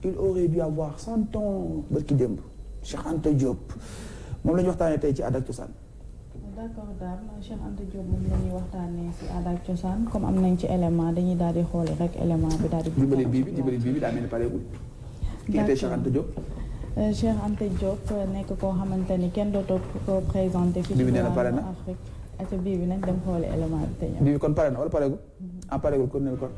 il aurait dû avoir 100 ans barki démb Cheikh Anta Diop moom la ñu waxtaanee tey ci aada ak cosaan. d'accord Dame Cheikh Anta Diop moom la ñuy waxtaanee ci aada ak cosaan comme am nañ ci élément dañuy daal di xooli rek élément bi daal di. dimbali bii bi daa mel ni pareegul. kii tey Cheikh Anta Diop. Cheikh Anta Diop nekk koo xamante ni kenn dootoo ko présenté. fii ci diwaanu Afrique ak bii bi nañ dem xooli élément bi te ñëw. bii kon pare na wala pareegul. pareegul kon ne kon.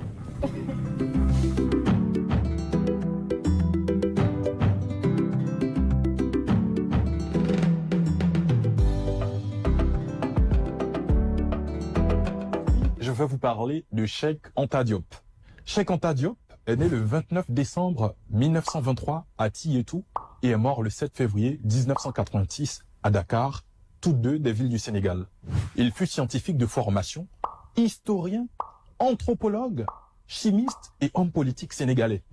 Je vais vous parler de Cheikh Anta Diop. Cheikh Anta Diop est né le 29 décembre 1923 à Tietou et est mort le 7 février 1986 à Dakar, toutes deux des villes du Sénégal. Il fut scientifique de formation, historien, anthropologue, chimiste et homme politique sénégalais.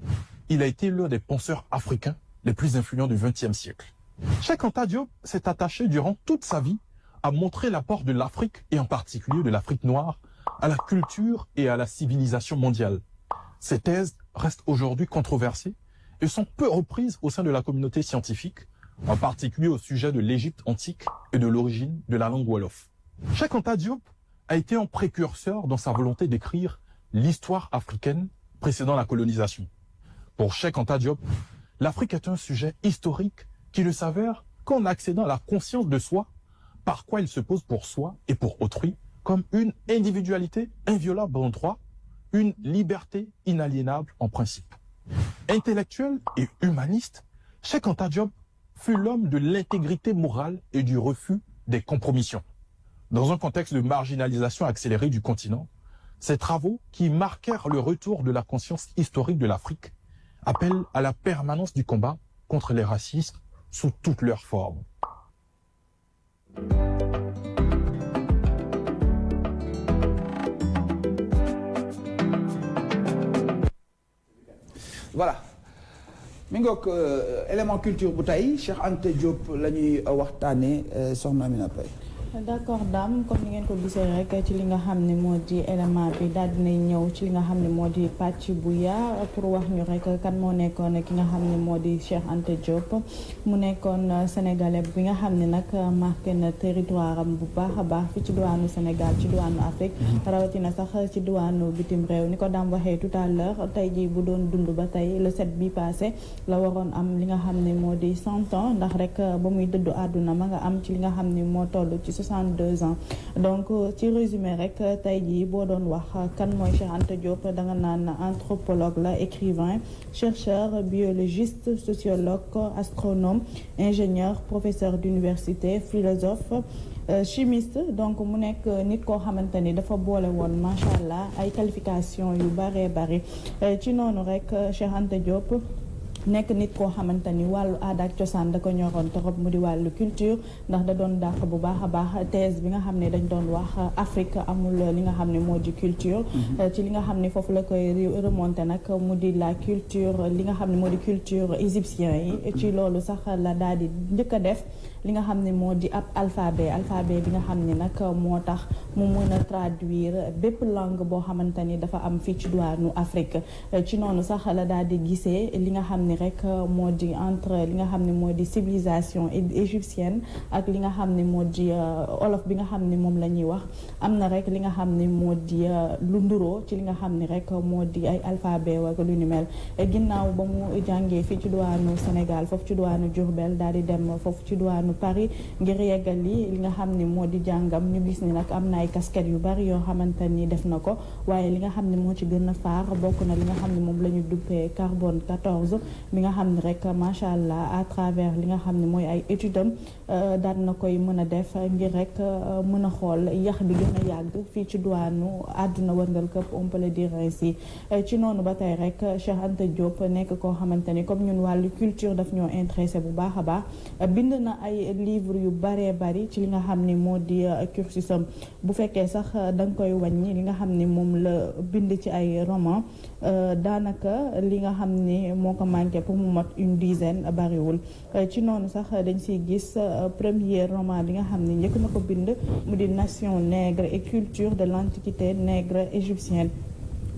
Il a été l'un des penseurs africains les plus influents du XXe siècle. Cheikh Anta Diop s'est attaché durant toute sa vie à montrer l'apport de l'Afrique et en particulier de l'Afrique noire à la culture et à la civilisation mondiale. Ces thèses restent aujourd'hui controversées et sont peu reprises au sein de la communauté scientifique, en particulier au sujet de l'Égypte antique et de l'origine de la langue wolof. Cheikh Anta Diop a été un précurseur dans sa volonté d'écrire l'histoire africaine précédant la colonisation. Pour Cheikh Anta Diop, l'Afrique est un sujet historique qui ne s'avère qu'en accédant à la conscience de soi, par quoi il se pose pour soi et pour autrui, comme une individualité inviolable en droit, une liberté inaliénable en principe. Intellectuel et humaniste, Cheikh Anta Diop fut l'homme de l'intégrité morale et du refus des compromissions. Dans un contexte de marginalisation accélérée du continent, ces travaux, qui marquèrent le retour de la conscience historique de l'Afrique, appellent à la permanence du combat contre les racismes sous toutes leurs formes. Voilà mi ngoog élément culture bu tey Cheikh Anta Diop la ñuy waxtaanee soxna Amina Paye. d'accord Dame comme ni ngeen ko gisee rek ci li nga xam ne moo di élément bi daal dinay ñëw ci li nga xam ne moo di pàcc bu yaa pour wax ñu rek kan moo nekkoon ki nga xam ne moo di Cheikh Anta Diop mu nekkoon sénégalais bi nga xam ne nag marqué na territoire am bu baax a baax fi ci diwaanu Sénégal ci diwaanu Afrique rawatina sax ci diwaanu bitim réew ni ko Dame waxee tout à l'heure tey jii bu doon dund ba tey le 7 bi passé la waroon am li nga xam ne moo di 100 ans ndax rek ba muy dëddu àdduna ma nga am ci li nga xam ne moo toll ci 62 ans donc ci résumé rek tey jii boo doon wax kan mooy Cheikh Anta Diop danga naan anthropologue la écrivain chercheur biologiste sociologue astronome ingénieur professeur d'université philosophe chimiste donc mu nekk nit koo xamante ni dafa boole woon macha allah ay qualification yu bare bare ci noonu rek Cheikh Anta Diop nekk nit koo xamante ni wàllu aada ak cosaan da ko ñoroon torop mu di wàllu culture ndax da doon dàq bu baax a baax thèse bi nga xam ne dañ doon wax Afrique amul li nga xam ne moo di culture ci li nga xam ne foofu la koy remonté nag mu di la culture li nga xam ne moo di culture égyptien yi ci loolu sax la daal di njëkk a def li nga xam ne moo di ab alphabet bi nga xam ne nag moo tax mu mën a traduire bépp langue boo xamante ni dafa am fii ci diwaanu Afrique ci noonu sax la daal di gisee li nga xam ne rek moo di entre li nga xam ne moo di civilisation égyptienne ak li nga xam ne moo di olof bi nga xam ne moom la ñuy wax am na rek li nga xam ne moo di lu nduroo ci li nga xam ne rek moo di ay alphabet wak lu ni mel ginnaaw ba mu jàngee fii ci diwaanu Sénégal foofu ci diwaanu Diourbel daal di dem foofu ci diwaanu Paris ngir yeggali li nga xam ne moo di jàngam ñu gis ni nag am na ay casquette yu bari yoo xamante ni def na ko waaye li nga xam ne moo ci gën a faar bokk na li nga xam ne moom la ñu duppee carbone 14 bi nga xam ne rek macha allah à travers li nga xam ne mooy ay études am daan na koy mën a def ngir rek mën a xool yax bi gën a yàgg fii ci diwaanu àdduna wërngal këpp on peut le dire ainsi ci noonu ba tey rek Cheikh Anta Diop nekk koo xamante ni comme ñun wàllu culture daf ñoo intéressé bu baax a baax bind na ay livre yu baree bari ci li nga xam ni moo di cursusam bu fekkee sax da nga koy wàññi li nga xam ni moom la bind ci ay roman daanaka li nga xam ni moo ko manqué pour mu mot une dizaine bariwul ci noonu sax dañ siy gis premier roman bi nga xam ni njëkk na ko bind mu di Nation nègre et culture de l'antiquité nègre égyptienne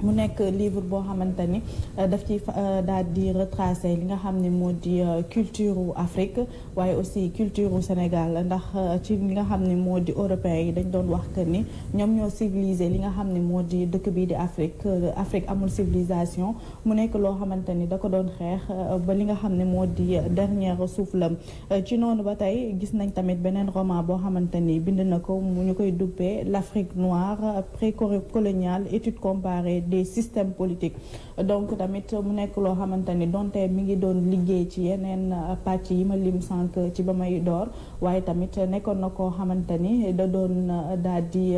mu nekk livre boo xamante ni daf ci daal di retracer li nga xam ne moo di culture u Afrique waaye aussi culture u Sénégal ndax ci li nga xam ne moo di européens yi dañ doon wax que ni ñoom ñoo civilisé li nga xam ne moo di dëkk bii di Afrique amul civilisation mu nekk loo xamante ni da ko doon xeex ba li nga xam ne moo di dernier souffle ci noonu ba tey gis nañ tamit beneen roman boo xamante ni bind na ko mu ñu koy duppee l'Afrique noire pré-coloniale étude comparée des systèmes politiques donc tamit mu nekk loo xamante ni donte mi ngi doon liggéey ci yeneen pàcc yi ma lim sànq ci ba may door waaye tamit nekkoon na koo xamante ni da doon daal di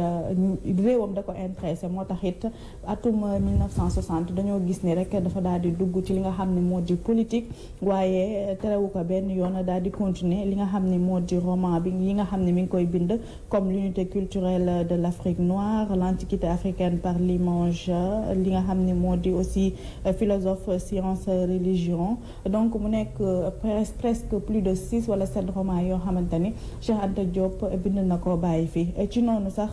réewam da ko intéressé moo tax it atum 1960 dañoo gis ni rek dafa daal di dugg ci li nga xam ne moo di politique waaye terewu ko benn yoon daal di continuer li nga xam ne moo di roman bi yi nga xam ne mi ngi koy bind comme l'unité culturelle de l'Afrique noire l'antiquité africaine par l'image li nga xam ne moo di aussi philosophe science religion donc mu nekk presque plus de 6 wala 7 romans yoo xamante ni Cheikh Anta Diop bind na ko bàyyi fi ci noonu sax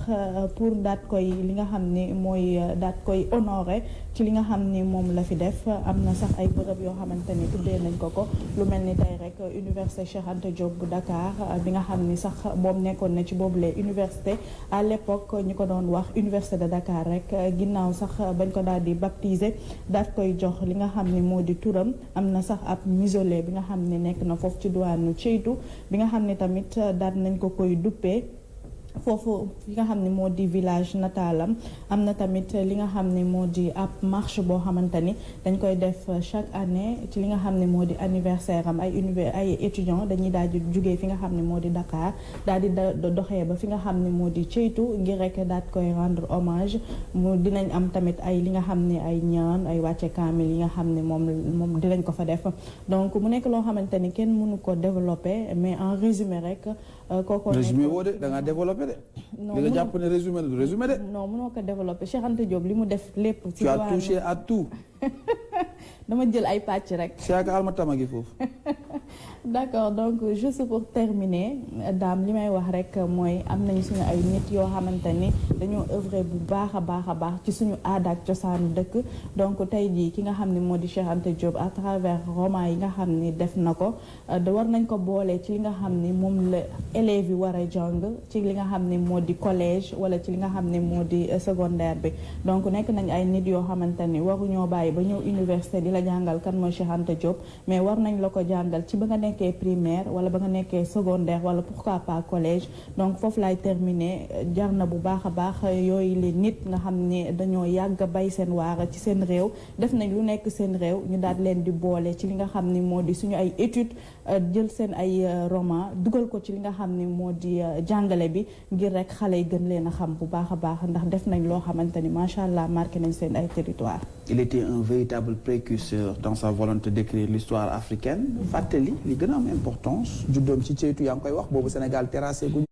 pour daat koy li nga xam ne mooy daat koy honoré ci li nga xam ni moom la fi def am na sax ay bërëb yoo xamante ni tuddee nañ ko lu mel ni tey rek université Cheikh Anta Diop bu Dakar bi nga xam ni sax moom nekkoon na ci boobule université à l'époque ñu ko doon wax université de Dakar rek ginnaaw sax bañ ko daal di baptiser daat koy jox li nga xam ni moo di turam am na sax ab mausolée bi nga xam ne nekk na foofu ci diwaanu Ceytu bi nga xam ne tamit daat nañ ko koy duppee foofu li nga xam ne moo di village natalam am na tamit li nga xam ne moo di ab marche boo xamante ni dañ koy def chaque année ci li nga xam ne moo di anniversaire am ay étudiants dañuy daal di jugee fi nga xam ne moo di Dakar daal di doxee ba fi nga xam ne moo di Ceytu ngir rek daat koy rendre hommage mu dinañ am tamit ay li nga xam ne ay ñaan ay wàcce kaamil yi nga xam ne moom dinañ ko fa def donc mu nekk loo xamante ni kenn mënu ko développer mais en résumé rek kooku résumé woo de da ngaa développé de. non li nga jàpp ne résumé la du résumé de. non mënoo ko développé Cheikh Anta Diop li mu def lépp. ci tu as touché à tout. dama jël ay pàcc rek. Cheikh Alma Tama gi foofu. d'accord donc juste pour terminer daam li may wax rek mooy am nañu suñu ay nit yoo xamante ni dañoo œuvrer bu baax a baax ci suñu aada ak cosaanu dëkk donc tey jii ki nga xam ne moo di Cheikh Anta Diop à travers roman yi nga xam ni def na ko war nañ ko boole ci li nga xam ni moom la élèves yi war a jàng ci li nga xam ni moo di collège wala ci li nga xam ni moo di secondaire bi donc nekk nañ ay nit yoo xamante ni waruñoo bàyyi ba ñëw université di la jàngal kan mooy Cheikh Anta Diop mais war nañ la ko jàngal ci ba nga nekkee primaire wala ba nga nekkee secondaire wala pourquoi pas collège donc foofu laay terminer jar na bu baax a baax yooyu les nit nga xam ne dañoo yàgg a bay seen waar ci seen réew def nañ lu nekk seen réew ñu daal leen di boole ci li nga xam ni moo di suñu ay études jël seen ay roman dugal ko ci li nga xam ni moo di jàngale bi ngir rek xale yi gën leen a xam bu baax a baax ndax def nañ loo xamante ni macha allah marqué nañ seen ay territoire. Il était un véritable précurseur dans sa volonté d'écrire l'histoire africaine fàttali li gën a am importance juddoom ci Ceytu yaa ngi koy wax boobu Sénégal terrassé gu